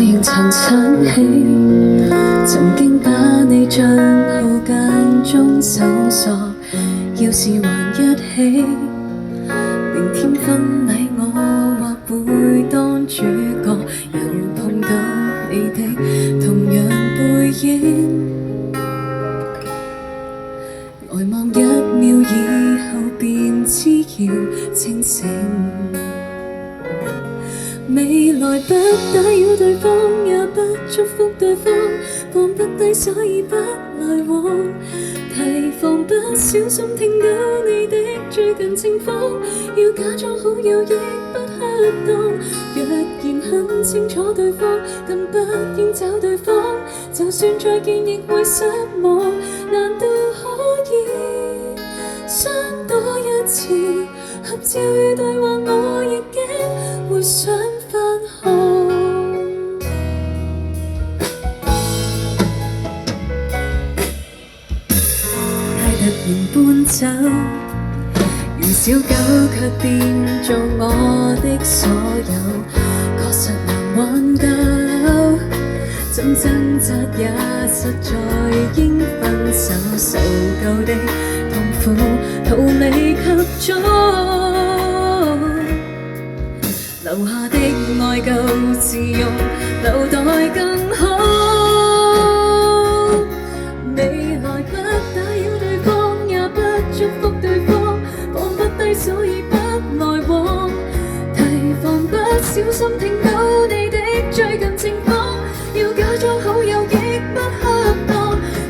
仍曾想起，曾經把你帳號間中搜索，要是還一起，明天婚禮我或會當主角，又碰到你的同樣背影，呆望1秒以後便知要清醒。未來不打擾對方，也不祝福對方，放不低所以不來往，提防不小心聽到你的最近情況，要假裝好友亦不恰當，若然很清楚對方，更不應找對方，就算再見亦會失望，難道可以相多一次，合照與對話我亦驚會想返看。太突然搬走，如小狗卻變做我的所有，確實難挽救，怎掙扎也實在應分手，受夠的痛苦逃離及早，留下的愛舊自用，留待更好。未來不打擾對方，也不祝福對方，放不低所以不來往，提防不小心聽到你的最近情況，要假裝好友亦不恰當，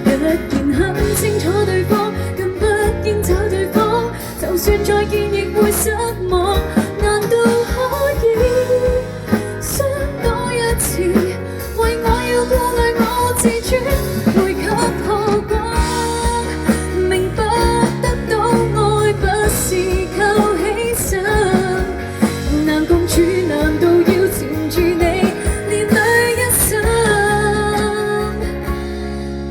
若然很清楚對方，更不應找對方，就算再見亦會失望，難道可以相多一次，為我要顧慮我自尊，配給何光，明白得到愛不是靠犧牲，難共處難道要纏住你連累一生，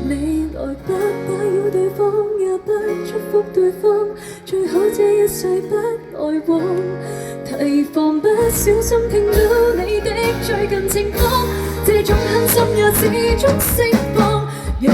未來不打擾對方，也不祝福對方，最好這一世不來往，提防不小心聽到你的最近情況，這種狠心也始終釋放，若